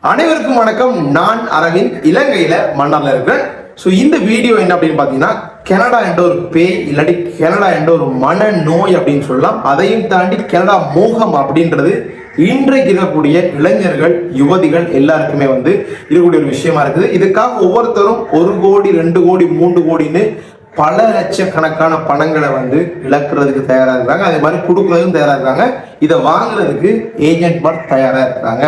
அனைவருக்கும் வணக்கம். நான் அரவிந்த், இலங்கையில மன்னார்ல இருக்கிறேன். ஸோ இந்த வீடியோ என்ன அப்படின்னு பார்த்தீங்கன்னா, கனடா என்ற ஒரு பேய் இல்லாட்டி கனடா என்ற ஒரு மன நோய் அப்படின்னு சொல்லலாம். அதையும் தாண்டி கனடா மோகம் அப்படின்றது இன்றைக்கு இருக்கக்கூடிய இளைஞர்கள், யுவதிகள் எல்லாருக்குமே இருக்கக்கூடிய ஒரு விஷயமா இருக்குது. இதுக்காக ஒவ்வொருத்தரும் 1 கோடி 2 கோடி 3 கோடின்னு பல லட்சக்கணக்கான பணங்களை இழக்கிறதுக்கு தயாராக இருக்காங்க. அதே மாதிரி கொடுக்கறதுக்கும் தயாராக இருக்காங்க. இதை வாங்குறதுக்கு ஏஜென்ட் மார் தயாராக இருக்காங்க.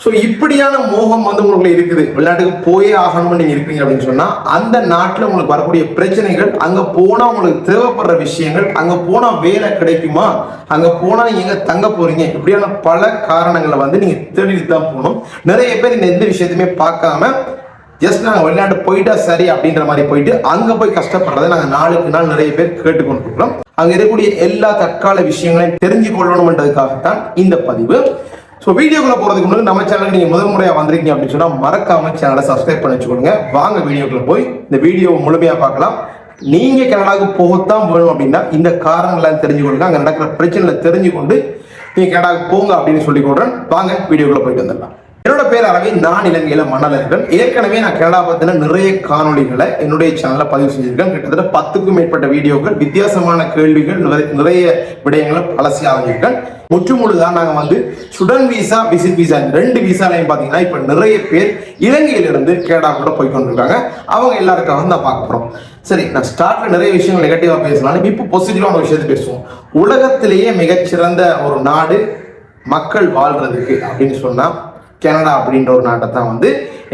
ஸோ இப்படியான மோகம் உங்களுக்கு இருக்குது. வெளிநாட்டுக்கு போயே ஆகணும்னு நீங்க இருக்கீங்க அப்படின்னு சொன்னா, அந்த நாட்டில் உங்களுக்கு வரக்கூடிய பிரச்சனைகள், அங்க போனா உங்களுக்கு தேவைப்படுற விஷயங்கள், அங்க போனா வேலை கிடைக்குமா, அங்க போனா நீங்க எங்க தங்க போறீங்க, இப்படியான பல காரணங்களை நீங்க தேடிட்டு தான் போகணும். நிறைய பேர் இந்த எந்த விஷயத்தையுமே பார்க்காம ஜஸ்ட் நாங்கள் வெளிநாட்டு போயிட்டா சரி அப்படின்ற மாதிரி போயிட்டு அங்கே போய் கஷ்டப்படுறதை நாங்கள் நாளுக்கு நாள் நிறைய பேர் கேட்டுக்கொண்டிருக்கிறோம். அங்கே இருக்கக்கூடிய எல்லா தற்கால விஷயங்களையும் தெரிஞ்சு கொள்ளணும்ன்றதுக்காகத்தான் இந்த பதிவு. ஸோ வீடியோக்குள்ள போகிறதுக்கு முன்னாடி நம்ம சேனலுக்கு நீங்கள் முதல் முறையாக வந்திருக்கீங்க அப்படின்னு சொன்னால் மறக்காம சேனலை சப்ஸ்கிரைப் பண்ணி வச்சுக்கோங்க. வாங்க வீடியோக்குள்ள போய் இந்த வீடியோவை முழுமையாக பார்க்கலாம். நீங்கள் கனடாவுக்கு போகத்தான் வேணும் அப்படின்னா இந்த காரணங்கள்லாம் தெரிஞ்சுக்கொள்ளுங்க. அங்கே நடக்கிற பிரச்சனைகளை தெரிஞ்சு கொண்டு நீங்கள் கனடாவுக்கு போங்க அப்படின்னு சொல்லி கொடுறேன். வாங்க வீடியோக்குள்ள போயிட்டு வந்துடலாம். என்னோட பேர் அரவிந்த், நான் இலங்கையில மன்னார்ல இருக்கேன். ஏற்கனவே நான் கனடா பத்தின நிறைய காணொலிகளை என்னுடைய சேனல்ல பதிவு செஞ்சிருக்கேன். கிட்டத்தட்ட 10க்கும் மேற்பட்ட வீடியோக்கள், வித்தியாசமான கேள்விகள், நிறைய விடயங்களை அலசி ஆரம்பிச்சிருக்கேன். முற்றுமுழுதான் நாங்க ஸ்டூடெண்ட் விசா, விசிட் விசா, 2 விசாலையும் பாத்தீங்கன்னா இப்ப நிறைய பேர் இலங்கையிலிருந்து கனடா கூட போய் கொண்டிருக்காங்க. அவங்க எல்லாருக்காக தான் பார்க்க போறோம். சரி, நான் ஸ்டார்ட்ல நிறைய விஷயங்கள் நெகட்டிவா பேசலாம். இப்போ பாசிட்டிவான விஷயத்தை பேசுவோம். உலகத்திலேயே மிகச்சிறந்த ஒரு நாடு மக்கள் வாழ்றதுக்கு அப்படின்னு சொன்னா கனடா அப்படின்ற ஒரு நாட்டை தான்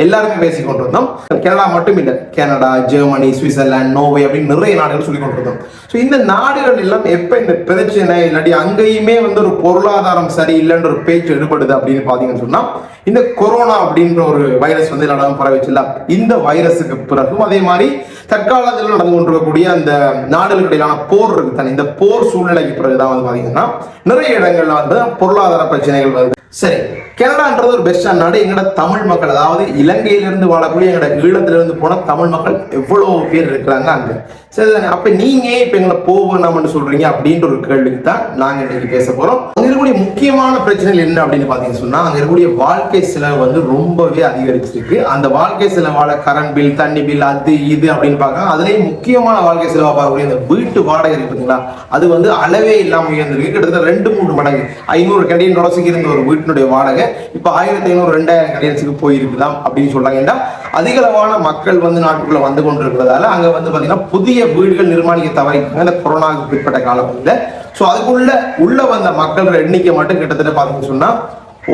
எல்லாருமே பேசிக் கொண்டிருந்தோம். கனடா மட்டும் இல்லை, கனடா, ஜெர்மனி, சுவிட்சர்லாந்து, நோர்வே அப்படின்னு நிறைய நாடுகள் சொல்லி கொண்டிருந்தோம். ஸோ இந்த நாடுகள் எல்லாம் எப்போ இந்த பிரச்சனை இல்லாட்டி அங்கேயுமே ஒரு பொருளாதாரம் சரியில்லைன்ற ஒரு பேச்சு எடுபடுது அப்படின்னு பார்த்தீங்கன்னு சொன்னா, இந்த கொரோனா அப்படின்ற ஒரு வைரஸ் எல்லாரும் பரவிச்சுல, இந்த வைரஸுக்கு பிறகும் அதே மாதிரி தற்காலத்தில் நடந்து கொண்டிருக்கக்கூடிய அந்த நாடுகளுக்கு இடையிலான போர் இருக்கு தானே, இந்த போர் சூழ்நிலைக்கு பிறகுதான் பார்த்தீங்கன்னா நிறைய இடங்கள்ல பொருளாதார பிரச்சனைகள் வருது. சரி, கனடான்றது ஒரு பெஸ்டான நாடு. எங்களோட தமிழ் மக்கள், அதாவது இலங்கையிலிருந்து வாழக்கூடிய எங்களோட ஈழத்திலிருந்து போன தமிழ் மக்கள் எவ்வளவு பேர் இருக்கிறாங்க அங்க. சரி தானே, அப்ப நீங்க இப்ப எங்களை போகணும்னு சொல்றீங்க அப்படின்ற ஒரு கேள்விக்கு தான் நாங்க இன்னைக்கு பேச போறோம். அங்க இருக்கக்கூடிய முக்கியமான பிரச்சனைகள் என்ன அப்படின்னு பாத்தீங்கன்னு சொன்னா, அங்க இருக்கக்கூடிய வாழ்க்கை செலவு ரொம்பவே அதிகரிச்சிருக்கு. அந்த வாழ்க்கை செலவால கரண்ட் பில், தண்ணி பில், அது இது அப்படின்னு பார்க்கலாம். அதுலயும் முக்கியமான வாழ்க்கை செலவா பார்க்கக்கூடிய இந்த வீட்டு வாடகை இருக்குங்களா, அது அளவே இல்லாம உயர்ந்திருக்கு. கிட்டத்தட்ட 2-3 மடங்கு. 500 கனடியன் டாலர்ஸுக்கு இருந்த ஒரு வீட்டினுடைய வாடகை இப்ப 1500-2000 கனடியன்ஸுக்கு போயிருக்குதாம் அப்படின்னு சொல்றாங்க. ஏன்னா அதிகளவான மக்கள் நாட்டுக்குள்ள வந்து கொண்டிருக்கிறதால அங்க பாத்தீங்கன்னா புதிய வீடுகள் நிர்மாணிக்க தவறிக்காங்க இந்த கொரோனாவுக்கு பிற்பட்ட காலப்பகுதியில். ஸோ அதுக்குள்ள வந்த மக்கள் எண்ணிக்கை மட்டும் கிட்டத்தட்ட பார்த்தீங்கன்னு சொன்னா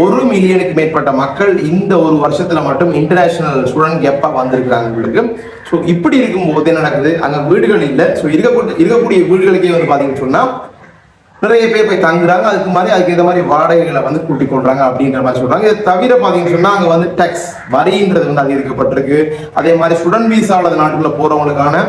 1 மில்லியனுக்கு மேற்பட்ட மக்கள் இந்த ஒரு வருஷத்துல மட்டும் இன்டர்நேஷனல் ஸ்டூடெண்ட் கேப்பா வந்திருக்கிறாங்க உங்களுக்கு. ஸோ இப்படி இருக்கும்போது என்ன நடக்குது, அங்க வீடுகள் இல்லை. ஸோ இருக்கக்கூடிய வீடுகளுக்கே பாத்தீங்கன்னு சொன்னா நிறைய பேர் போய் தங்குறாங்க. அதுக்கு இந்த மாதிரி வாடகைகளை கூட்டிக் கொள்றாங்க அப்படின்ற மாதிரி சொல்றாங்க. இதை தவிர பாத்தீங்கன்னு சொன்னா அங்க டேக்ஸ் வரின்றது அதிகரிக்கப்பட்டிருக்கு. அதே மாதிரி ஸ்டூடெண்ட் விசாவோட நாட்டுக்குள்ள போறவங்களுக்கான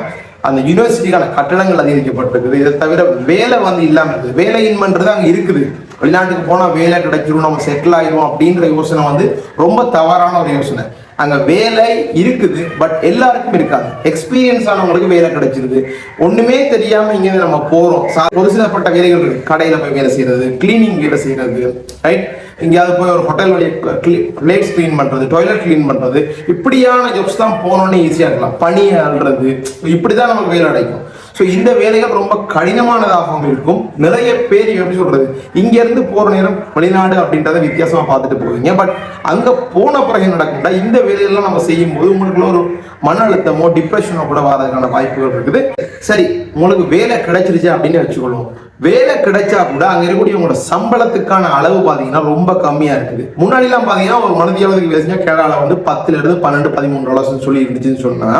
அந்த யூனிவர்சிட்டிக்கான கட்டணங்கள் அதிகரிக்கப்பட்டிருக்குது. இதை தவிர வேலை இல்லாம இருக்குது. வேலையின்மைன்றது அங்க இருக்குது. வெளிநாட்டுக்கு போனா வேலை கிடைச்சிடும், நம்ம செட்டில் ஆயிடும் அப்படின்ற யோசனை ரொம்ப தவறான ஒரு யோசனை. அங்க வேலை இருக்குது, பட் எல்லாருக்கும் இருக்காது. எக்ஸ்பீரியன்ஸ் ஆனவங்களுக்கு வேலை கிடைச்சிருது. ஒண்ணுமே தெரியாம இங்க நம்ம போறோம். ஒரு சிலப்பட்ட வேலைகள் இருக்கு. கடையில போய் வேலை செய்யறது, கிளீனிங் வேலை செய்யறது, ரைட், எங்கேயாவது போய் ஒரு ஹோட்டல் வழியை பிளேட்ஸ் கிளீன் பண்றது, டாய்லெட் கிளீன் பண்றது, இப்படியான ஜாப்ஸ் தான் போனோன்னே ஈஸியா இருக்கலாம். பனி அல்றது, இப்படிதான் நமக்கு வேலை கிடைக்கும். ஸோ இந்த வேலைகள் ரொம்ப கடினமானதாகவும் இருக்கும். நிறைய பேர் எப்படி சொல்றது, இங்க இருந்து போற நேரம் வெளிநாடு அப்படின்றத வித்தியாசமா பார்த்துட்டு போவீங்க. பட் அங்க போன பிறகு நடக்கும்டா இந்த வேலையெல்லாம் நம்ம செய்யும் போது உங்களுக்குள்ள ஒரு மன அழுத்தமோ டிப்ரெஷனோ கூட வரதுக்கான வாய்ப்புகள் இருக்குது. சரி, உங்களுக்கு வேலை கிடைச்சிருச்சு அப்படின்னு வச்சுக்கொள்வோம். வேலை கிடைச்சா கூட அங்க இருக்கக்கூடிய உங்களோட சம்பளத்துக்கான அளவு பாத்தீங்கன்னா ரொம்ப கம்மியா இருக்குது. முன்னாடி எல்லாம் பாத்தீங்கன்னா ஒரு மனதியாவதுக்கு வேலை செஞ்சா கேரளால $10 12 $13 சொல்லி இருந்துச்சுன்னு சொன்னா,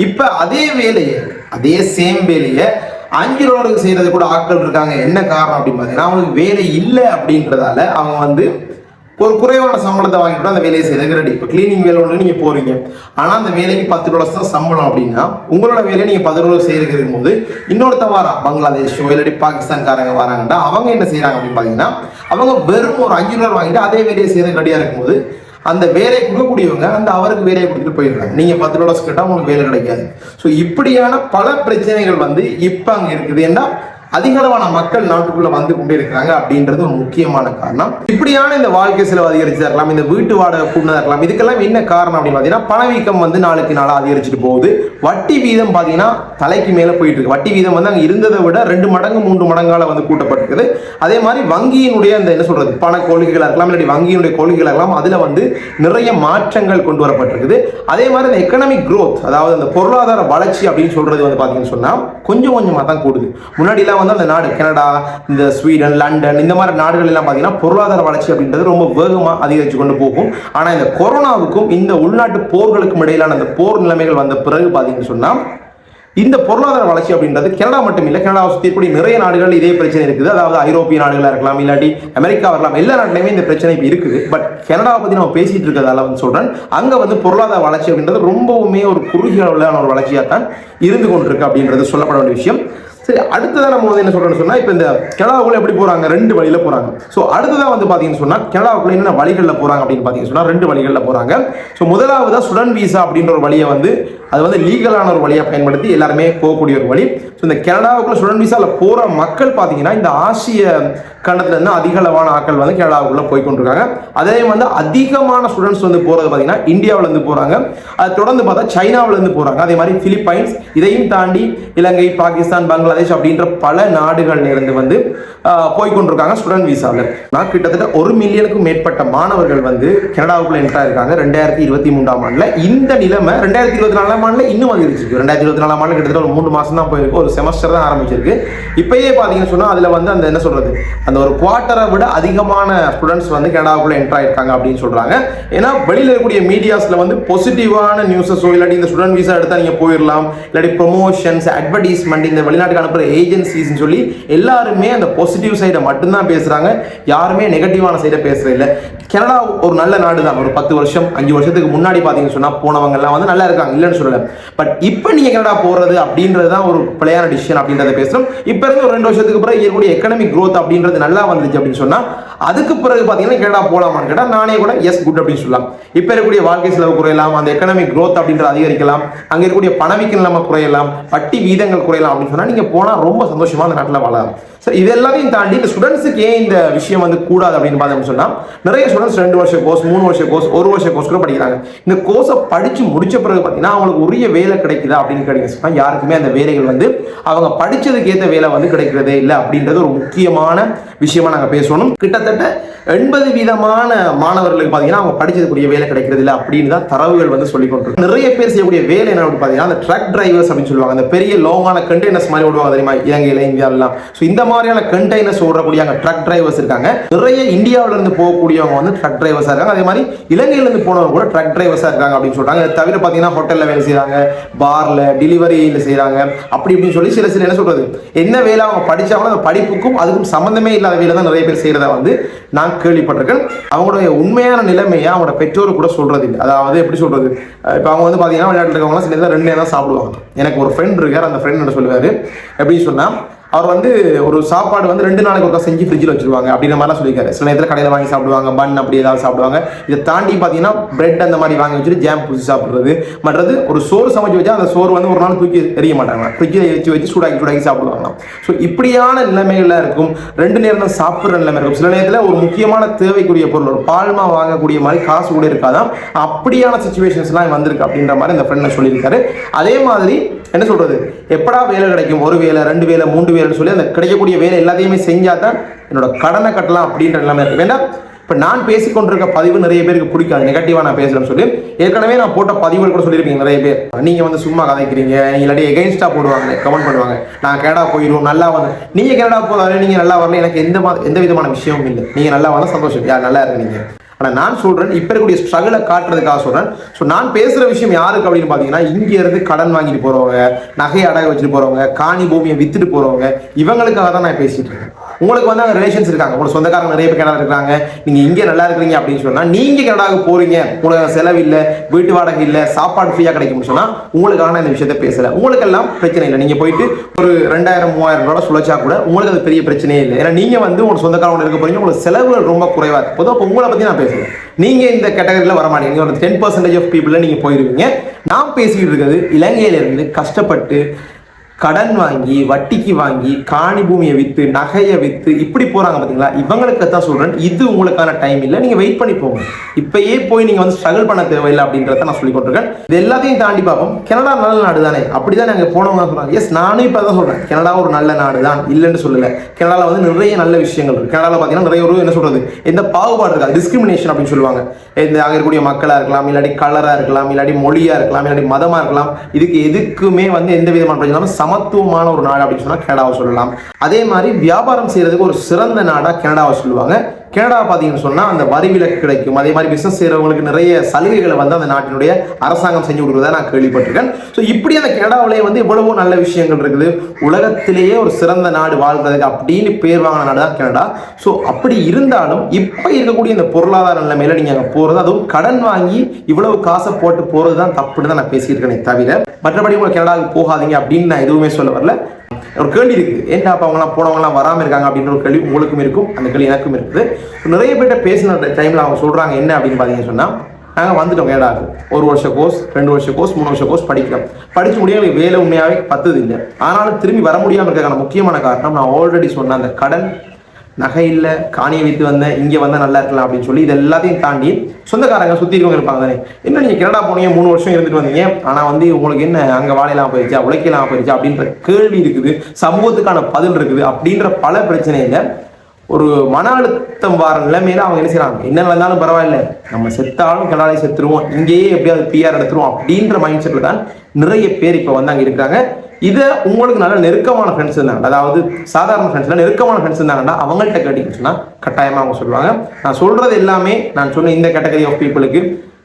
இப்ப அதே வேலையை, அதே சேம் வேலையை $5 செய்யறது கூட ஆட்கள் இருக்காங்க. என்ன காரணம் அப்படின்னு பாத்தீங்கன்னா, அவங்களுக்கு வேலை இல்லை அப்படின்றதால அவங்க ஒரு குறைவான சம்பளத்தை வாங்கிட்டு அந்த வேலையை செய்யறது ரெடி. இப்போ கிளீனிங் வேலை ஒன்று நீங்க போறீங்க, ஆனா அந்த வேலைக்கு $10 தான் சம்பளம் அப்படின்னா, உங்களோட வேலையை நீங்க $10 செய்யறது இருக்கும்போது இன்னொருத்த வாரா பங்களாதேஷோ இல்லாட்டி பாகிஸ்தான்காரங்க வராங்கன்னா அவங்க என்ன செய்யறாங்க அப்படின்னு பாத்தீங்கன்னா, அவங்க வெறும் ஒரு $5 வாங்கிட்டு அதே வேலையை செய்யறது ரெடியா இருக்கும்போது அந்த வேலையை கொடுக்கக்கூடியவங்க அந்த அவருக்கு வேலையை கொடுத்துட்டு போயிடுறாங்க. நீங்க $10 கேட்டா உங்களுக்கு வேலை கிடைக்காது. ஸோ இப்படியான பல பிரச்சனைகள் இப்ப அங்க இருக்குது. ஏன்னா அதிகளவான மக்கள் நாட்டுக்குள்ள வந்து கொண்டே இருக்கிறாங்க அப்படின்றது ஒரு முக்கியமான காரணம். இப்படியான இந்த வாழ்க்கை செலவு அதிகரிச்சதா இருக்கலாம், இந்த வீட்டு வாடகை கூடதா இருக்கலாம். இதுக்கெல்லாம் என்ன காரணம் அப்படின்னு பார்த்தீங்கன்னா பணவீக்கம் வந்து நாளுக்கு நாளாக அதிகரிச்சுட்டு போகுது. வட்டி வீதம் பார்த்தீங்கன்னா தலைக்கு மேலே போயிட்டு இருக்கு. வட்டி வீதம் வந்து அங்கே இருந்ததை விட 2 மடங்கு 3 மடங்கால வந்து கூட்டப்பட்டிருக்குது. அதே மாதிரி வங்கியினுடைய அந்த என்ன சொல்றது பண கொள்கைகளாக இருக்கலாம், இல்லாட்டி வங்கியினுடைய கொள்கைகளாக இருக்கலாம், அதுல வந்து நிறைய மாற்றங்கள் கொண்டு வரப்பட்டிருக்குது. அதே மாதிரி இந்த எக்கனாமிக் growth, அதாவது அந்த பொருளாதார வளர்ச்சி அப்படின்னு சொல்றது வந்து பார்த்தீங்கன்னு சொன்னா கொஞ்சம் கொஞ்சமாக தான் கூடுது. முன்னாடிலாம் வந்து அந்த நாடு கனடா, இந்த ஸ்வீடன், லண்டன் இந்த மாதிரி நாடுகள் எல்லாம் பார்த்தீங்கன்னா பொருளாதார வளர்ச்சி அப்படின்றது ரொம்ப வேகமாக அதிகரித்து கொண்டு போகும். ஆனால் இந்த கொரோனாவுக்கும் இந்த உள்நாட்டு போர்களுக்கும் இடையிலான அந்த போர் நிலைமைகள் வந்த பிறகு பார்த்தீங்கன்னு சொன்னால் இந்த பொருளாதார வளர்ச்சி அப்படின்றது கனடா மட்டும் இல்லை, கனடாவை சுற்றி இருக்கக்கூடிய நிறைய நாடுகள் இதே பிரச்சனை இருக்குது. அதாவது ஐரோப்பிய நாடுகளாக இருக்கலாம், இல்லாட்டி அமெரிக்காவாக இருக்கலாம், எல்லா நாட்டிலையுமே இந்த பிரச்சனை இப்போ இருக்குது. பட் கனடாவை பற்றி நம்ம பேசிட்டு இருக்கிறதால வந்து சொல்கிறேன், அங்கே வந்து பொருளாதார வளர்ச்சி அப்படின்றது ரொம்பவுமே ஒரு குறுகிய அளவிலான ஒரு வளர்ச்சியாக தான் இருந்து கொண்டிருக்கு அப்படின்றது சொல்லப்பட வேண்டிய விஷயம். சரி, அடுத்ததான் நம்ம வந்து என்ன சொல்றோம்னு சொன்னா இப்போ இந்த கனடாவுக்குள்ள எப்படி போறாங்க, 2 வழியில போறாங்க. ஸோ அடுத்ததான் வந்து பாத்தீங்கன்னு சொன்னா கனடாவுக்குள்ள என்னென்ன வழிகளில் போறாங்க அப்படின்னு பாத்தீங்கன்னு சொன்னா 2 வழிகளில் போறாங்க. ஸோ முதலாவதா ஸ்டூடெண்ட் வீசா அப்படின்ற ஒரு வழியை வந்து அது வந்து லீகலான ஒரு வழியை பயன்படுத்தி எல்லாருமே போகக்கூடிய ஒரு வழி. ஸோ இந்த கனடாவுக்குள்ள ஸ்டூடெண்ட் வீசால போற மக்கள் பாத்தீங்கன்னா இந்த ஆசிய கண்டத்துல இருந்து அதிக அளவான ஆட்கள் வந்து கனடாவுக்குள்ள போய் கொண்டிருக்காங்க. அதே வந்து அதிகமான ஸ்டூடெண்ட்ஸ் வந்து போறது பாத்தீங்கன்னா இந்தியாவில இருந்து போறாங்க. அது தொடர்ந்து பார்த்தா சைனாவில இருந்து போறாங்க. அதே மாதிரி பிலிப்பைன்ஸ், இதையும் தாண்டி இலங்கை, பாகிஸ்தான், பங்களாதேஷ் அப்படின்ற பல நாடுகள்ல இருந்து வந்து போய்கொண்டிருக்காங்க ஸ்டூடெண்ட் வீசாவில். நான் கிட்டத்தட்ட 1 மில்லியனுக்கும் மேற்பட்ட மாணவர்கள் வந்து கனடாவுக்குள்ள என்ட்ரா இருக்காங்க 2023ஆம் ஆண்டுல. இந்த நிலைமை 2024ஆம் ஆண்டுல இன்னும் அதிகரிச்சிருக்கு. 2024ஆம் ஆண்டு கிட்டத்தட்ட ஒரு 3 மாசம் தான் போயிருக்கு, ஒரு செமஸ்டர் தான் ஆரம்பிச்சிருக்கு. இப்பயே பாத்தீங்கன்னு சொன்னா அதுல வந்து அந்த என்ன சொல்றது அந்த ஒரு குவார்ட்டரை விட அதிகமான ஸ்டூடெண்ட்ஸ் வந்து கனடாவுக்குள்ள என்ட்ரா இருக்காங்க அப்படின்னு சொல்றாங்க. ஏன்னா வெளியில இருக்கக்கூடிய மீடியாஸ்ல வந்து பாசிட்டிவான நியூஸஸோ இல்லாட்டி இந்த ஸ்டூடெண்ட் வீசா எடுத்தா நீங்க போயிடலாம், இல்லாட்டி ப்ரொமோஷன்ஸ், அட்வர்டைஸ்மெண்ட், இந்த வெளிநாட்டுக்கு அனுப்புற ஏஜென்சிஸ் சொல்லி எல்லாருமே அந்த பாசிட்டிவ் சைடை மட்டும்தான் பேசுறாங்க. யாருமே நெகட்டிவான சைடை பேசுறது இல்லை. கனடா ஒரு நல்ல நாடு தான். ஒரு 10 வருஷம் 5 வருஷத்துக்கு முன்னாடி பாத்தீங்கன்னு சொன்னா போனவங்க எல்லாம் வந்து நல்லா இருக்காங்க, இல்லைன்னு சொல்லல. பட் இப்போ நீங்க கனடா போறது அப்படின்றது தான் ஒரு பிள்ளையான டிசிஷன் அப்படின்றத பேசுறோம். இப்போ இருந்து ஒரு 2 வருஷத்துக்கு பிறகு இருக்கக்கூடிய எக்கனாமிக் growth அப்படின்றது நல்லா வந்துச்சு அப்படின்னு சொன்னா அதுக்கு பிறகு பாத்தீங்கன்னா கனடா போலாமான்னு கேட்டா நானே கூட எஸ் குட் அப்படின்னு சொல்லலாம். இப்போ இருக்கக்கூடிய வாழ்க்கை செலவு குறையலாம், அந்த எக்கனாமிக் growth அப்படின்றது அதிகரிக்கலாம், அங்க இருக்கக்கூடிய பணவீக்க நிலைமை குறையலாம், வட்டி வீதங்கள் குறையலாம் அப்படின்னு சொன்னா நீங்க போனா ரொம்ப சந்தோஷமா அந்த நாட்டில் வாழலாம். சரி, இது எல்லாத்தையும் தாண்டி இந்த ஸ்டூடெண்ட்ஸுக்கு ஏன் இந்த விஷயம் வந்து கூடாது அப்படின்னு பார்த்தோம்னு சொன்னா நிறைய ஸ்டூடெண்ட்ஸ் 2 வருஷ கோர்ஸ், 3 வருஷ கோர்ஸ், 1 வருஷ கோர்ஸ் கூட படிக்கிறாங்க. இந்த கோர்ஸை படிச்சு முடிச்ச பிறகு பார்த்தீங்கன்னா அவங்களுக்கு உரிய வேலை கிடைக்குதா அப்படின்னு கிடைக்கும். யாருக்குமே அந்த வேலைகள் வந்து அவங்க படிச்சதுக்கு ஏற்ற வேலை வந்து கிடைக்கிறதே இல்லை அப்படின்றது ஒரு முக்கியமான விஷயமா நாங்கள் பேசணும். கிட்டத்தட்ட 80% மாணவர்களுக்கு பார்த்தீங்கன்னா அவங்க படிச்சதுக்குரிய வேலை கிடைக்கிறது இல்லை அப்படின்னு தான் தரவுகள் வந்து சொல்லிக் கொண்டிருக்கு. நிறைய பேர் செய்யக்கூடிய வேலை என்ன அப்படின்னு பார்த்தீங்கன்னா அந்த ட்ரக் டிரைவர்ஸ் அப்படின்னு சொல்லுவாங்க. அந்த பெரிய லாங்கான கண்டெய்னர்ஸ் மாதிரி ஓடுவாங்க தெரியுமா, இலங்கையில, இந்தியாவிலாம். ஸோ இந்த மாதிரியான கண்டெய்னர்ஸ் ஓடக்கூடிய அங்கே ட்ரக் டிரைவர்ஸ் இருக்காங்க. நிறைய இந்தியாவில இருந்து போகக்கூடியவங்க வந்து ட்ரக் டிரைவர்ஸா இருக்காங்க. அதே மாதிரி இலங்கையில இருந்து போனவங்க கூட ட்ரக் டிரைவர்ஸா இருக்காங்க அப்படின்னு சொல்றாங்க. இதை தவிர பார்த்தீங்கன்னா ஹோட்டல்ல வேலை செய்யறாங்க, பார்ல டெலிவரியில் செய்யறாங்க, அப்படி இப்படின்னு சொல்லி சில என்ன சொல்றது என்ன வேலை அவங்க படிச்சாங்களோ அந்த படிப்புக்கும் அதுக்கும் சம்பந்தமே இல்லாத வேலை தான் நிறைய பேர் செய்யறதா வந்து நான் கேள்விப்பட்டிருக்கேன். அவங்களுடைய உண்மையான நிலைமையை அவங்களோட பெற்றோர் கூட சொல்றது இல்லை. அதாவது எப்படி சொல்றது, இப்போ அவங்க வந்து பாத்தீங்கன்னா விளையாட்டு இருக்கவங்க சில நேரம் 2 நேரம் தான் சாப்பிடுவாங்க. எனக்கு ஒரு ஃப்ரெண்ட் இருக்கார், அந்த ஃப்ரெண்ட் என்ன சொல்லுவாரு எப்படி சொன்னா அவர் வந்து ஒரு சாப்பாடு வந்து 2 நாளைக்கு ஒருக்கா செஞ்சு ஃப்ரிட்ஜில் வச்சிருவாங்க அப்படின்ற மாதிரிலாம் சொல்லியிருக்காரு. சில நேரத்தில் கடையில் வாங்கி சாப்பிடுவாங்க, பன் அப்படி ஏதாவது சாப்பிடுவாங்க. இதை தாண்டி பார்த்தீங்கன்னா பிரெட் அந்த மாதிரி வாங்கி வச்சுட்டு ஜாம் பூசி சாப்பிட்றது. மற்றது ஒரு சோறு சமைச்சு வச்சா அந்த சோறு வந்து ஒரு நாள் தூக்கி எறிய மாட்டாங்க, ஃப்ரிட்ஜில் வச்சு சூடாக்கி சாப்பிடுவாங்களாம். ஸோ இப்படியான நிலைமைகள்லாம் இருக்கும். 2 நேரம் தான் சாப்பிட்ற நிலைமை இருக்கும். சில நேரத்தில் ஒரு முக்கியமான தேவைக்குரிய பொருள் ஒரு பால்மா வாங்கக்கூடிய மாதிரி காசு கூட இருக்காதான். அப்படியான சுச்சுவேஷன்ஸ்லாம் வந்திருக்கு அப்படின்ற மாதிரி அந்த ஃப்ரெண்ட் சொல்லியிருக்காரு. அதே மாதிரி என்ன சொல்றது, எப்படா வேலை கிடைக்கும், 1 வேலை 2 வேலை 3 வேலைன்னு சொல்லி அந்த கிடைக்கக்கூடிய வேலை எல்லாத்தையுமே செஞ்சா தான் என்னோட கடனை கட்டலாம் அப்படின்ற எல்லாமே இருக்கு. வேண்டாம், இப்போ நான் பேசிக்கொண்டிருக்க பதிவு நிறைய பேருக்கு பிடிக்காது, நெகட்டிவாக நான் பேசுகிறேன்னு சொல்லி ஏற்கனவே நான் போட்ட பதிவுகள் கூட சொல்லியிருப்பீங்க நிறைய பேர். நீங்கள் வந்து சும்மா கதைக்கிறீங்க, நீங்கள் இல்லாட்டி எகெயின்ஸ்டாக போடுவாங்க, கமெண்ட் பண்ணுவாங்க, நான் கனடா போயிடுவோம் நல்லா வந்து நீங்கள் கனடா போதாலே நீங்கள் நல்லா வரல, எனக்கு எந்த விதமான விஷயமும் இல்லை, நீங்கள் நல்லா வரல சந்தோஷம், யார் நல்லா இருக்கு நீங்கள். ஆனால் நான் சொல்கிறேன் இப்போ இருக்கக்கூடிய ஸ்ட்ரகிளை காட்டுறதுக்காக சொல்கிறேன். ஸோ நான் பேசுகிற விஷயம் யாருக்கு அப்படின்னு பார்த்தீங்கன்னா இங்கேருந்து கடன் வாங்கிட்டு போகிறவங்க, நகையை அடகு வச்சுட்டு போகிறவங்க, காணி பூமியை விற்றுட்டு போகிறவங்க, இவங்களுக்காக தான் நான் பேசிகிட்டு இருக்கேன். உங்களுக்கு வந்து அங்கே ரிலேஷன்ஸ் இருக்காங்க, உங்களுக்கு சொந்தக்காரங்க நிறைய பேர் கனடா இருக்கிறாங்க, நீங்கள் இங்கே நல்லா இருக்கிறீங்க அப்படின்னு சொன்னால் நீங்கள் கனடாவுக்கு போகிறீங்க, உங்களுக்கு செலவு இல்லை, வீட்டு வாடகை இல்லை, சாப்பாடு ஃப்ரீயாக கிடைக்கும்னு சொன்னால் உங்களுக்கான இந்த விஷயத்தை பேசலை. உங்களுக்கெல்லாம் பிரச்சனை இல்லை. நீங்கள் போயிட்டு ஒரு 2000-3000 சுழைச்சா கூட உங்களுக்கு அது பெரிய பிரச்சனையே இல்லை. ஏன்னா நீங்கள் வந்து உங்களுக்கு சொந்தக்காரங்க இருக்க போகிறீங்க, உங்களுக்கு செலவுகள் ரொம்ப குறைவாக இருக்கும். பொதுவாக உங்களை பற்றி நான் பேசுகிறேன். நீங்க இந்த கேட்டகரியில் வர மாட்டீங்க. ஒரு 10% ஆஃப் பீப்புள் நீங்க போயிருவீங்க. நான் பேசிக்கிட்டு இருக்கிறது இலங்கையிலிருந்து கஷ்டப்பட்டு கடன் வாங்கி வட்டிக்கு வாங்கி காணி பூமியை விற்று நகையை விற்று இப்படி போகிறாங்க பார்த்தீங்களா, இவங்களுக்கு தான் சொல்கிறேன் இது உங்களுக்கான டைம் இல்லை, நீங்கள் வெயிட் பண்ணி போங்க. இப்பயே போய் நீங்கள் வந்து ஸ்ட்ரகிள் பண்ண தேவையில்லை அப்படின்றத நான் சொல்லி கொண்டிருக்கேன். இது எல்லாத்தையும் தாண்டி பார்ப்போம். கனடா நல்ல நாடு தானே, அப்படி தான் நாங்கள் போனவங்க சொல்கிறாங்க. எஸ், நானும் இப்போ தான் சொல்கிறேன், கனடா ஒரு நல்ல நாடு தான், இல்லைன்னு சொல்லலை. கனடாவில் வந்து நிறைய நல்ல விஷயங்கள் இருக்குது. கனடாவில் பார்த்தீங்கன்னா நிறைய ஒரு என்ன சொல்கிறது, எந்த பாகுபாடு இருக்காது, டிஸ்கிரிமினேஷன் அப்படின்னு சொல்லுவாங்க. இந்த அங்கே இருக்கக்கூடிய மக்களாக இருக்கலாம், இல்லாட்டி கலராக இருக்கலாம், இல்லாட்டி மொழியாக இருக்கலாம், இல்லாட்டி மதமாக இருக்கலாம், இதுக்கு எதுக்குமே வந்து எந்த விதமான பிரச்சனை சமத்துவமான ஒரு நாடு அப்படின்னு சொன்னா கனடாவை சொல்லலாம். அதே மாதிரி வியாபாரம் செய்யறதுக்கு ஒரு சிறந்த நாடா கனடாவை சொல்லுவாங்க. கனடா பார்த்தீங்கன்னு சொன்னா அந்த வரி விலக்கு கிடைக்கும். அதே மாதிரி பிசினஸ் செய்யறவங்களுக்கு நிறைய சலுகைகளை வந்து அந்த நாட்டினுடைய அரசாங்கம் செஞ்சு கொடுக்குறதா நான் கேள்விப்பட்டிருக்கேன். ஸோ இப்படி அந்த கனடாவிலேயே வந்து இவ்வளவோ நல்ல விஷயங்கள் இருக்குது. உலகத்திலேயே ஒரு சிறந்த நாடு வாழ்றதுக்கு அப்படின்னு பேர் வாங்கின நாடு தான் கனடா. ஸோ அப்படி இருந்தாலும் இப்போ இருக்கக்கூடிய இந்த பொருளாதார நிலைமையில நீங்க அங்கே போறது, அதுவும் கடன் வாங்கி இவ்வளவு காசை போட்டு போறது தான் தப்புன்னு தான் நான் பேசியிருக்கேனே தவிர மற்றபடி உங்களை கனடாவுக்கு போகாதீங்க அப்படின்னு நான் எதுவுமே சொல்ல வரல. ஒரு கேள்வி இருக்குது, ஏன்டா அப்போ அவங்களாம் போனவங்களாம் வராமல் இருக்காங்க அப்படின்ற ஒரு கேள்வி உங்களுக்கும் இருக்கும், அந்த கேள்வி எனக்கும் இருக்குது. நிறைய பேர்கிட்ட பேசின டைமில் அவங்க சொல்கிறாங்க என்ன அப்படின்னு பார்த்தீங்கன்னு சொன்னால், நாங்கள் வந்துட்டோம் கனடாவுக்கு, 1 வருஷ கோர்ஸ் 2 வருஷ கோர்ஸ் 3 வருஷ கோர்ஸ் படிக்கிறோம், படிச்சு முடியாது, வேலை உண்மையாகவே பத்தது இல்லை, ஆனாலும் திரும்பி வர முடியாமல் இருக்கிறதுக்கான முக்கியமான காரணம் நான் ஆல்ரெடி சொன்ன அந்த கடன், நகை இல்லை, காணியை வைத்து வந்தேன், இங்கே வந்தால் நல்லா இருக்கலாம் அப்படின்னு சொல்லி இது எல்லாத்தையும் தாண்டி சொந்தக்காரங்க சுற்றி இருக்கவங்க இருப்பாங்க தானே, என்ன நீங்கள் கனடா போனீங்க 3 வருஷம் இருந்துட்டு வந்தீங்க, ஆனால் வந்து உங்களுக்கு என்ன அங்கே வாழையெல்லாம் போயிடுச்சா, உழைக்கலாம் போயிடுச்சா அப்படின்ற கேள்வி இருக்குது, சமூகத்துக்கான பதில் இருக்குது. அப்படின்ற பல பிரச்சனையில் ஒரு மன அழுத்தம் வார நிலைமையில அவங்க என்ன செய்யறாங்க, என்ன நடந்தாலும் பரவாயில்ல, நம்ம செத்தாலும் கனடாவை செத்துருவோம், இங்கேயே எப்படியாவது பிஆர் எடுத்துருவோம் அப்படின்ற மைண்ட் செட்டில் தான் நிறைய பேர் இப்போ வந்து அங்கே இருக்காங்க. இதை உங்களுக்கு நல்ல நெருக்கமான ஃப்ரெண்ட்ஸ் இருந்தாங்க, அதாவது சாதாரண ஃப்ரெண்ட்ஸ்ல நெருக்கமான ஃப்ரெண்ட்ஸ் இருந்தாங்கன்னா அவங்கள்ட்ட கேட்டீங்கன்னு சொன்னா கட்டாயமா அவங்க சொல்லுவாங்க. நான் சொல்றது எல்லாமே நான் சொன்ன இந்த கேட்டகரி ஆஃப் பீப்புளுக்கு,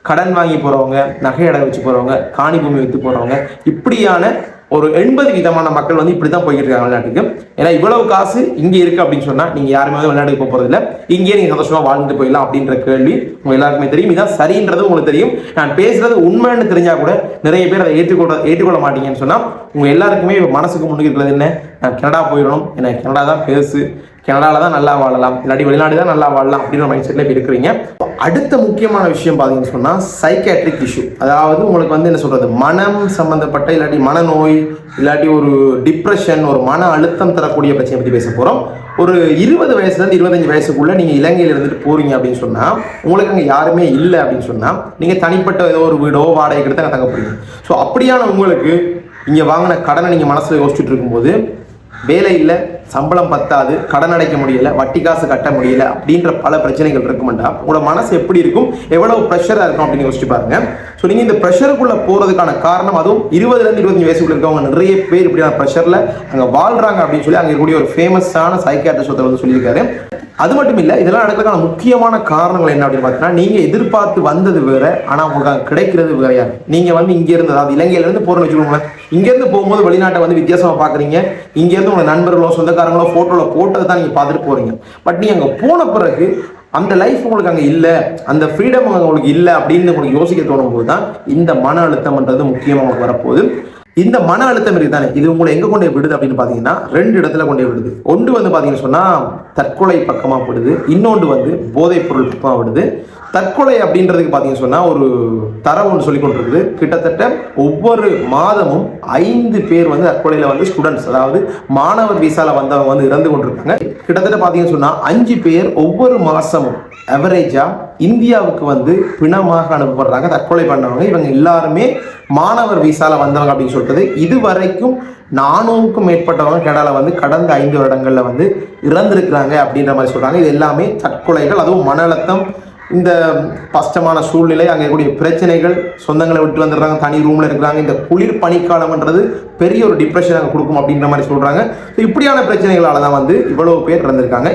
கடன் வாங்கி போறவங்க, நகை அடகு வச்சு போறவங்க, காணி பூமி வித்து போறவங்க, இப்படியான ஒரு 80% மக்கள் வந்து இப்படி தான் போய்கிட்டு இருக்காங்க வெளிநாட்டுக்கு. ஏன்னா இவ்வளவு காசு இங்கே இருக்கு அப்படின்னு சொன்னா நீங்க யாருமே வந்து வெளிநாட்டுக்கு போக போறது இல்லை, இங்கேயே நீங்க சந்தோஷமா வாழ்ந்துட்டு போயிடலாம் அப்படின்ற கேள்வி உங்க எல்லாருக்குமே தெரியும். இதான் சரின்றது உங்களுக்கு தெரியும். நான் பேசுறது உண்மைன்னு தெரிஞ்சா கூட நிறைய பேர் அதை ஏற்றுக்கொள்ள மாட்டீங்கன்னு சொன்னா உங்க எல்லாருக்குமே மனசுக்கு முன்னுக்கு இருக்கிறது என்ன, நான் கனடா போயிடணும், எனக்கு கனடா தான் பெருசு, கனடால தான் நல்லா வாழலாம், இல்லாட்டி வெளிநாடு தான் நல்லா வாழலாம் அப்படின்ற மைண்ட் செட்ல இருக்கிறீங்க. அடுத்த முக்கியமான விஷயம் பார்த்தீங்கன்னு சொன்னா சைக்காட்ரிக் இஷ்யூ, அதாவது உங்களுக்கு வந்து என்ன சொல்றது, மனம் சம்பந்தப்பட்ட இல்லாட்டி மனநோய் இல்லாட்டி ஒரு டிப்ரெஷன், ஒரு மன அழுத்தம் தரக்கூடிய பிரச்சனை பற்றி பேச போறோம். ஒரு 20 வயசுலேருந்து 25 வயசுக்குள்ள நீங்க இலங்கையில் இருந்துட்டு போறீங்க அப்படின்னு சொன்னா, உங்களுக்கு அங்கே யாருமே இல்லை அப்படின்னு சொன்னா, நீங்க தனிப்பட்ட ஏதோ ஒரு வீடோ வாடகை எடுத்து அங்கே தங்க போறீங்க. ஸோ அப்படியான உங்களுக்கு இங்க வாங்கின கடனை நீங்க மனசுல யோசிச்சுட்டு இருக்கும்போது, வேலை இல்லை, சம்பளம் பத்தாது, கடன் அடைக்க முடியல, வட்டி காசு கட்ட முடியல அப்படின்ற பல பிரச்சனைகள் இருக்குமெண்டா உங்களோட மனசு எப்படி இருக்கும், எவ்வளவு ப்ரெஷராக இருக்கும் அப்படின்னு யோசிச்சு பாருங்க. ஸோ நீங்கள் இந்த ப்ரெஷருக்குள்ள போறதுக்கான காரணம், அதுவும் 20லேருந்து 25 வயசுக்குள்ள இருக்கவங்க நிறைய பேர் இப்படியான ப்ரெஷர்ல அங்கே வாழ்றாங்க அப்படின்னு சொல்லி அங்கே இருக்கக்கூடிய ஒரு ஃபேமஸான சைக்காட்ரிஸ்ட் ஒருத்தர் வந்து சொல்லியிருக்காரு. அது மட்டும் இல்லை, இதெல்லாம் நடக்கிறதுக்கான முக்கியமான காரணங்கள் என்ன அப்படின்னு பார்த்தீங்கன்னா, நீங்கள் எதிர்பார்த்து வந்தது வேற, ஆனால் உங்களுக்கு அங்கே கிடைக்கிறது வேறையா. நீங்கள் வந்து இங்கேருந்து, அதாவது இலங்கையிலேருந்து போகிறோன்னு வச்சுக்கோங்களேன், இங்கேருந்து போகும்போது வெளிநாட்டை வந்து வித்தியாசமாக பார்க்குறீங்க, இங்கேருந்து உங்கள் நண்பர்களோ சொந்தக்காரங்களோ ஃபோட்டோவில் போட்டதை தான் நீங்கள் பார்த்துட்டு போகிறீங்க. பட் நீங்கள் அங்கே போன பிறகு அந்த லைஃப் உங்களுக்கு அங்கே இல்லை, அந்த ஃப்ரீடம் உங்களுக்கு இல்லை அப்படின்னு உங்களுக்கு யோசிக்க தோணும் போது தான் இந்த மன அழுத்தம்ன்றது முக்கியமாக உங்களுக்கு வரப்போகுது. இந்த மன அழுத்தம் இருக்கு தானே, இது உங்களை எங்க கொண்டு விடுது அப்படின்னு பாத்தீங்கன்னா 2 இடத்துல கொண்டு விடுது. ஒன்று வந்து பாத்தீங்கன்னு சொன்னா தற்கொலை பக்கமா விடுது, இன்னொன்று வந்து போதைப் பொருள் பக்கமா விடுது. தற்கொலை அப்படின்றதுக்கு பாத்தீங்கன்னு சொன்னா ஒரு தரவு ஒன்று சொல்லி கொண்டிருக்குது, கிட்டத்தட்ட ஒவ்வொரு மாதமும் 5 பேர் வந்து தற்கொலையில வந்து ஸ்டூடெண்ட்ஸ், அதாவது மாணவர் விசால வந்தவங்க வந்து இறந்து கொண்டிருக்காங்க. கிட்டத்தட்ட பாத்தீங்கன்னு சொன்னா 5 பேர் ஒவ்வொரு மாசமும் அவரேஜா இந்தியாவுக்கு வந்து பிணமாக அனுப்பப்படுறாங்க தற்கொலை பண்ணவங்க. இவங்க எல்லாருமே மாணவர் விசால வந்தவங்க அப்படின்னு சொல்றது. இதுவரைக்கும் 400க்கும் மேற்பட்டவங்க கனடாவில் வந்து கடந்த 5 வருடங்கள்ல வந்து இறந்திருக்கிறாங்க அப்படின்ற மாதிரி சொல்றாங்க. இது எல்லாமே தற்கொலைகள், அதுவும் மன அழுத்தம், இந்த கஷ்டமான சூழ்நிலை, அங்கே இருக்கக்கூடிய பிரச்சனைகள், சொந்தங்களை விட்டு வந்துடுறாங்க, தனி ரூம்ல இருக்கிறாங்க, இந்த குளிர் பனிக்காலம்ன்றது பெரிய ஒரு டிப்ரெஷன் அங்கே கொடுக்கும் அப்படின்ற மாதிரி சொல்றாங்க. இப்படியான பிரச்சனைகளால தான் வந்து இவ்வளவு பேர் இறந்திருக்காங்க.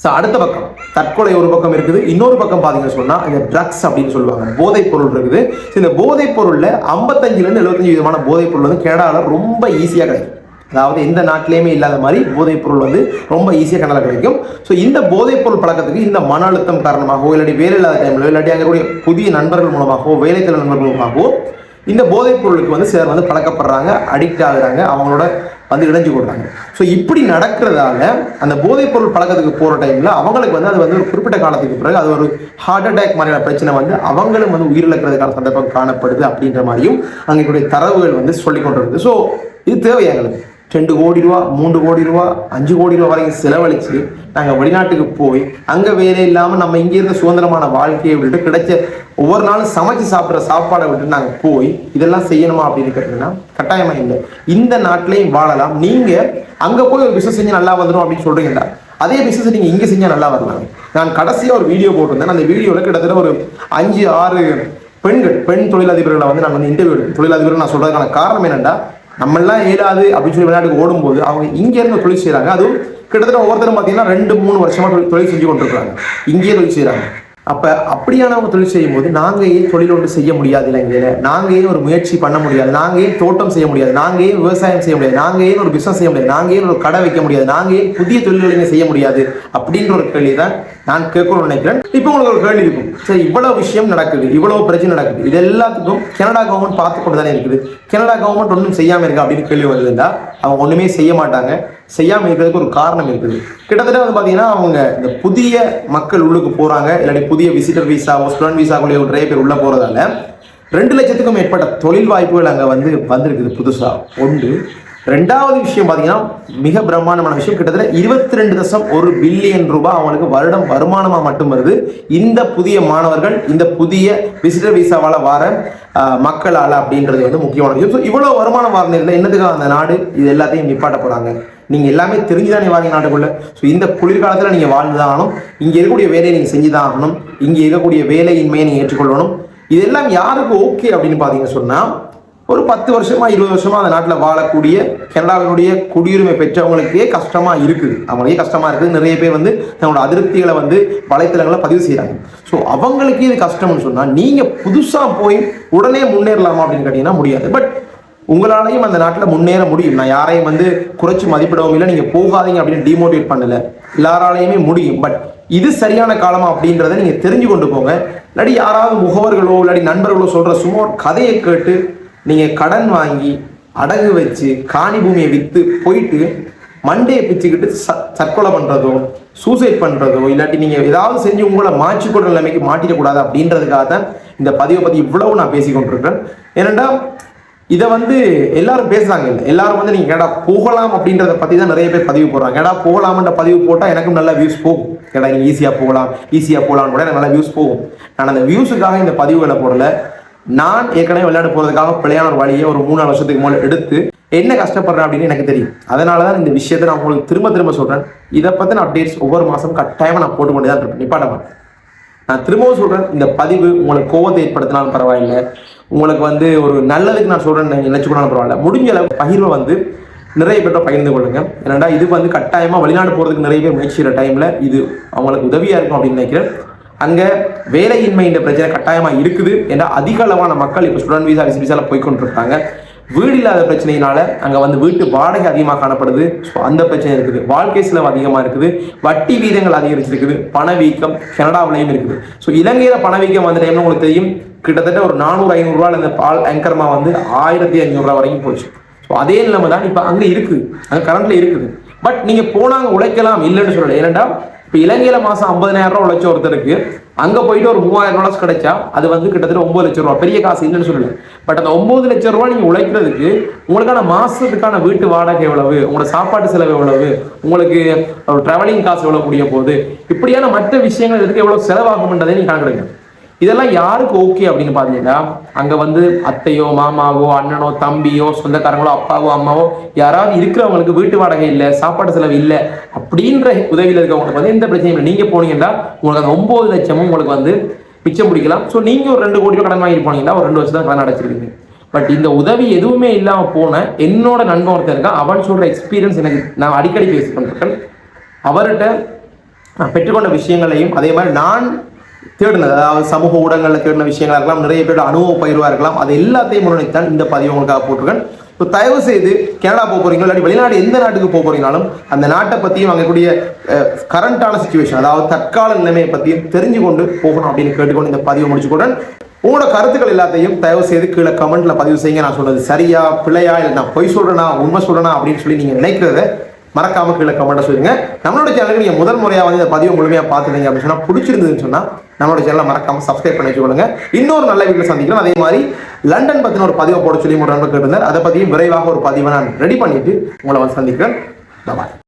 ஸோ அடுத்த பக்கம் தற்கொலை ஒரு பக்கம் இருக்குது, இன்னொரு பக்கம் பார்த்தீங்கன்னு சொன்னால் இந்த ட்ரக்ஸ் அப்படின்னு சொல்லுவாங்க, போதைப் பொருள் இருக்குது. ஸோ இந்த போதைப் பொருளில் 55லேருந்து 75% போதைப் பொருள் வந்து கனடாவில் ரொம்ப ஈஸியாக கிடைக்கும். அதாவது எந்த நாட்டிலேயுமே இல்லாத மாதிரி போதைப் பொருள் வந்து ரொம்ப ஈஸியாக கனடாவில் கிடைக்கும். ஸோ இந்த போதைப் பொருள் பழக்கத்துக்கு இந்த மன அழுத்தம் காரணமாகவோ இல்லாட்டி வேலை இல்லாத டைமில் இல்லாட்டி அங்கே புதிய நண்பர்கள் மூலமாகவோ வேலைத்தள நண்பர்கள் மூலமாகவோ இந்த போதைப் பொருளுக்கு வந்து சிலர் வந்து பழக்கப்படுறாங்க, அடிக்ட் ஆகுறாங்க, அவங்களோட வந்து இணைஞ்சு கொடுறாங்க. ஸோ இப்படி நடக்கிறதால அந்த போதைப் பொருள் பழக்கத்துக்கு போகிற டைமில் அவங்களுக்கு வந்து அது வந்து ஒரு குறிப்பிட்ட காலத்துக்கு பிறகு அது ஒரு ஹார்ட் அட்டாக் மாதிரியான பிரச்சனை வந்து அவங்களும் வந்து உயிரிழக்கிறதுக்கான சந்தர்ப்பம் காணப்படுது அப்படின்ற மாதிரியும் அங்கே தரவுகள் வந்து சொல்லி கொண்டு இருக்குது. ஸோ இது தேவை எங்களுக்கு. 2 கோடி ரூபா 3 கோடி ரூபா 5 கோடி ரூபா வரைக்கும் செலவழிச்சு நாங்கள் வெளிநாட்டுக்கு போய் அங்கே வேலை இல்லாமல் நம்ம இங்கே இருந்த சுதந்திரமான வாழ்க்கையை விட்டுட்டு கிடைச்ச ஒவ்வொரு நாளும் சமைச்சு சாப்பிட்ற சாப்பாடை விட்டு நாங்கள் போய் இதெல்லாம் செய்யணுமா அப்படின்னு கேட்டீங்கன்னா கட்டாயமாக இல்லை. இந்த நாட்டிலையும் வாழலாம். நீங்கள் அங்கே போய் ஒரு பிஸ்னஸ் செஞ்சு நல்லா வந்துடும் அப்படின்னு சொல்கிறீங்களா, அதே பிஸ்னஸ் நீங்கள் இங்கே செஞ்சால் நல்லா வரலாம். நான் கடைசியாக ஒரு வீடியோ போட்டிருந்தேன். அந்த வீடியோவில் கிட்டத்தட்ட ஒரு 5-6 பெண் தொழிலதிபர்களை வந்து நான் வந்து இன்டர்வியூ எடுத்தேன். தொழிலதிபர்கள் நான் சொல்கிறதுக்கான காரணம் என்னென்னா, நம்மளாம் ஏழாது அப்படின்னு சொல்லி வெளிநாட்டுக்கு ஓடும்போது அவங்க இங்கேருந்து தொழில் செய்கிறாங்க. அதுவும் கிட்டத்தட்ட ஒவ்வொருத்தரும் பார்த்தீங்கன்னா 2-3 வருஷமாக தொழில் செஞ்சு கொண்டிருக்காங்க, இங்கேயே தொழில் செய்கிறாங்க. அப்போ அப்படியானவங்க தொழில் செய்யும் போது நாங்கள் ஏன் தொழில் ஒன்று செய்ய முடியாது இலங்கையில், நாங்கள் ஏன் ஒரு முயற்சி பண்ண முடியாது, நாங்கள் ஏன் தோட்டம் செய்ய முடியாது, நாங்கள் ஏன் விவசாயம் செய்ய முடியாது, நாங்கள் ஏன் ஒரு பிஸ்னஸ் செய்ய முடியாது, நாங்கள் ஏன் ஒரு கடை வைக்க முடியாது, நாங்கள் ஏன் புதிய தொழில்களை செய்ய முடியாது அப்படின்ற ஒரு கேள்வி தான் நான் கேட்கணும்னு நினைக்கிறேன். இப்போ உங்களுக்கு ஒரு கேள்வி இருக்கும், சரி இவ்வளவு விஷயம் நடக்குது, இவ்வளவு பிரச்சனை நடக்குது, இது எல்லாத்துக்கும் கனடா கவர்மெண்ட் பார்த்து கொண்டு தானே இருக்குது, கனடா கவர்மெண்ட் ஒன்றும் செய்யாமல் இருக்கா அப்படின்னு கேள்வி வருதுன்னா அவங்க ஒன்றுமே செய்ய மாட்டாங்க. செய்யாமல் இருக்கிறதுக்கு ஒரு காரணம் இருக்குது. கிட்டத்தட்ட வந்து பார்த்தீங்கன்னா அவங்க இந்த புதிய மக்கள் உள்ளுக்கு போகிறாங்க, இல்லாட்டி புதிய விசிட்டர் விசாவோ ஸ்டூடெண்ட் விசாக்குள்ளேயோ நிறைய பேர் உள்ளே போகிறதால 2 லட்சத்துக்கும் மேற்பட்ட தொழில் வாய்ப்புகள் அங்கே வந்திருக்குது புதுசாக. ஒன்று. 2வது விஷயம் பார்த்தீங்கன்னா மிக பிரம்மாண்டமான விஷயம், கிட்டத்தட்ட 22.1 பில்லியன் ரூபாய் அவங்களுக்கு வருடம் வருமானமாக மட்டும் வருது இந்த புதிய மாணவர்கள், இந்த புதிய விசிட்டர் விசாவால் வர மக்களால் அப்படின்றது வந்து முக்கியமான விஷயம். ஸோ இவ்வளோ வருமானம் வரல என்னதுக்காக அந்த நாடு இது எல்லாத்தையும் நிப்பாட்ட போகிறாங்க. நீங்கள் எல்லாமே தெரிஞ்சுதானே வாங்க நாட்டுக்குள்ள. ஸோ இந்த குளிர்காலத்தில் நீங்கள் வாழ்ந்துதான் ஆகணும், இங்கே இருக்கக்கூடிய வேலையை நீங்கள் செஞ்சுதான் ஆகணும், இங்கே இருக்கக்கூடிய வேலையின்மையை நீங்கள் ஏற்றுக்கொள்ளணும். இதெல்லாம் யாருக்கு ஓகே அப்படின்னு பார்த்தீங்கன்னு சொன்னால், ஒரு 10 வருஷமா 20 வருஷமா அந்த நாட்டில் வாழக்கூடிய கனடாவினுடைய குடியுரிமை பெற்றவங்களுக்கே கஷ்டமா இருக்குது, அவங்களுக்கே கஷ்டமா இருக்குது. நிறைய பேர் வந்து தங்களோட அதிருப்திகளை வந்து வலைத்தளங்களை பதிவு செய்யறாங்க. ஸோ அவங்களுக்கே இது கஷ்டம்னு சொன்னால் நீங்கள் புதுசாக போய் உடனே முன்னேறலாமா அப்படின்னு கேட்டீங்கன்னா முடியாது. பட் உங்களாலையும் அந்த நாட்டில் முன்னேற முடியும். நான் யாரையும் வந்து குறைச்சி மதிப்பிடவும் இல்லை, நீங்கள் போகாதீங்க அப்படின்னு டிமோட்டிவேட் பண்ணல, எல்லாராலையுமே முடியும். பட் இது சரியான காலமா அப்படின்றத நீங்கள் தெரிஞ்சு கொண்டு போங்க. இல்லாட்டி யாராவது முகவர்களோ இல்லாட்டி நண்பர்களோ சொல்கிற சும்மா ஒரு கதையை கேட்டு நீங்கள் கடன் வாங்கி அடகு வச்சு காணி பூமியை விற்று போயிட்டு மண்டையை பிச்சுக்கிட்டு தற்கொலை பண்ணுறதோ சூசைட் பண்ணுறதோ இல்லாட்டி நீங்கள் ஏதாவது செஞ்சு உங்களை மாற்றிக்கொள்ற நிலைமைக்கு மாட்டிடக்கூடாது அப்படின்றதுக்காக தான் இந்த பதிவை பற்றி இவ்வளவு நான் பேசி கொண்டிருக்கேன். ஏனெண்டா இதை வந்து எல்லாரும் பேசுறாங்க, இல்லை எல்லாரும் வந்து நீங்கள் கேடா போகலாம் அப்படின்றத பற்றி தான் நிறைய பேர் பதிவு போடுறாங்க. கேடா போகலாம்ன்ற பதிவு போட்டால் எனக்கும் நல்லா வியூஸ் போகும். கேடா நீங்கள் ஈஸியாக போகலாம்னு கூட எனக்கு நல்லா வியூஸ் போகும். நான் அந்த வியூஸுக்காக இந்த பதிவுகளை போடல. நான் ஏற்கனவே விளையாட போகிறதுக்காக பிள்ளையான ஒரு வழியை ஒரு 3-4 வருஷத்துக்கு மேலே எடுத்து என்ன கஷ்டப்படுறேன் அப்படின்னு எனக்கு தெரியும். அதனால தான் இந்த விஷயத்தை நான் உங்களுக்கு திரும்ப சொல்கிறேன். இதை பற்றின அப்டேட்ஸ் ஒவ்வொரு மாதம் கட்டாயமாக நான் போட்டுக்கொண்டு தான் இருப்பேன், நிப்பாட்ட மாட்டேன். நான் திரும்பவும் சொல்கிறேன், இந்த பதிவு உங்களுக்கு கோவத்தை ஏற்படுத்தினாலும் பரவாயில்லை, உங்களுக்கு வந்து ஒரு நல்லதுக்கு நான் சொல்கிறேன் நினைச்சுக்கூடாலும் பரவாயில்ல, முடிஞ்ச அளவு பகிர்வை வந்து நிறைய பேர்ட்ட பகிர்ந்து கொள்ளுங்க. ஏன்னா இது வந்து கட்டாயமாக வெளிநாடு போகிறதுக்கு நிறைய பேர் முயற்சி செய்கிற டைமில் இது அவங்களுக்கு உதவியாக இருக்கும் அப்படின்னு நினைக்கிறேன். அங்கே வேலையின்மைன்ற பிரச்சனை கட்டாயமாக இருக்குது. ஏன்னா அதிக அளவான மக்கள் இப்போ ஸ்டூடெண்ட் விசா விசாவில் போய்கொண்டிருக்காங்க. வீடு இல்லாத பிரச்சனையினால அங்கே வந்து வீட்டு வாடகை அதிகமாக காணப்படுது. ஸோ அந்த பிரச்சனை இருக்குது. வாழ்க்கை செலவு அதிகமாக இருக்குது. வட்டி வீதங்கள் அதிகரிச்சிருக்குது. பணவீக்கம் கனடாவிலையும் இருக்குது. ஸோ இலங்கையில் பணவீக்கம் வந்த டைம்ல உங்களுக்கு தெரியும், கிட்டத்தட்ட ஒரு 400-500 ரூபாய் இந்த பால் ஆங்கர்மா வந்து 1500 ரூபா வரைக்கும் போச்சு. ஸோ அதே நிலைமை தான் இப்போ அங்கே இருக்குது, அங்கே கரண்ட்ல இருக்குது. பட் நீங்கள் போனாங்க உழைக்கலாம் இல்லைன்னு சொல்லலை. ஏன்னா இப்போ இலங்கையில் மாதம் 50,000 ரூபா உழைச்ச ஒருத்தருக்கு அங்கே போயிட்டு ஒரு 3000 டாலர்ஸ் கிடைச்சா அது வந்து கிட்டத்தட்ட 9 லட்சம் ரூபா, பெரிய காசு இல்லைன்னு சொல்லலை. பட் அந்த 9 லட்சம் ரூபா நீங்கள் உழைக்கிறதுக்கு உங்களுக்கான மாதத்துக்கான வீட்டு வாடகை எவ்வளவு, உங்களோட சாப்பாட்டு செலவு எவ்வளவு, உங்களுக்கு ஒரு ட்ராவலிங் காசு எவ்வளோ முடிய போகுது, இப்படியான மற்ற விஷயங்கள் இதுக்கு எவ்வளோ செலவாகும்ன்றதை நீங்கள் கணக்கெடுங்க. இதெல்லாம் யாருக்கு ஓகே அப்படின்னு பார்த்தீங்கன்னா, அங்கே வந்து அத்தையோ மாமாவோ அண்ணனோ தம்பியோ சொந்தக்காரங்களோ அப்பாவோ அம்மாவோ யாராவது இருக்கிறவங்களுக்கு வீட்டு வாடகை இல்லை, சாப்பாடு செலவு இல்லை அப்படின்ற உதவியில் இருக்கவங்களுக்கு வந்து எந்த பிரச்சனையும் இல்லை. நீங்கள் போனீங்கன்னா உங்களுக்கு அந்த 9 லட்சமும் உங்களுக்கு வந்து மிச்சம் பிடிக்கலாம். ஸோ நீங்கள் ஒரு 2 கோடி கடன் வாங்கிட்டு போனீங்கன்னா ஒரு 2 வருஷம் தான் கடன் அடைச்சிருக்கீங்க. பட் இந்த உதவி எதுவுமே இல்லாமல் போன என்னோட நண்பன் ஒருத்தர் இருக்கான். அவன் சொல்கிற எக்ஸ்பீரியன்ஸ் எனக்கு நான் அடிக்கடி பேசி கொண்டிருக்கேன். அவர்கிட்ட நான் பெற்றுக்கொண்ட விஷயங்களையும் அதே மாதிரி நான் தேடினது, அதாவது சமூக ஊடகங்களில் தேடின விஷயங்களாக இருக்கலாம், நிறைய பேரோட அனுபவ பயிர்வாக இருக்கலாம், அது எல்லாத்தையும் முன்னிறுத்தான் இந்த பதிவு உங்களுக்காக போட்டிருக்கேன். ஸோ தயவு செய்து கனடா போக போகிறீங்களோ இல்லாட்டி வெளிநாடு எந்த நாட்டுக்கு போக போகிறீங்கனாலும் அந்த நாட்டை பற்றியும் அங்கக்கூடிய கரண்டான சுச்சுவேஷன், அதாவது தற்கால நிலைமையை பற்றியும் தெரிஞ்சு கொண்டு போகணும் அப்படின்னு கேட்டுக்கொண்டு இந்த பதிவை முடிச்சுக்கொண்டேன். உங்களோட கருத்துக்கள் எல்லாத்தையும் தயவு செய்து கீழே கமெண்ட்ல பதிவு செய்யுங்க. நான் சொல்றது சரியா பிள்ளையா, இல்லை நான் பொய் சொல்றேனா உண்மை சொல்றேனா அப்படின்னு சொல்லி நீங்கள் நினைக்கிறத மறக்காம கீழே கமெண்ட்டை சொல்லுங்க. நம்மளோட சேனலுக்கு நீங்கள் முதல் முறையாக வந்து இந்த பதிவு முழுமையாக பார்த்துருங்க அப்படின்னு சொன்னால், பிடிச்சிருந்ததுன்னு சொன்னால் நம்மளோட சேனலை மறக்காம சப்ஸ்கிரைப் பண்ணி வச்சுக்கொள்ளுங்க. இன்னொரு நல்ல வீட்டில் சந்திக்கிறோம். அதே மாதிரி லண்டன் பற்றின ஒரு பதிவை போட சொல்லி ஒரு நண்பர் கேட்டிருந்தார். அதை பற்றியும் விரைவாக ஒரு பதிவை நான் ரெடி பண்ணிட்டு உங்களை வந்து சந்திக்கிறேன். பாய்.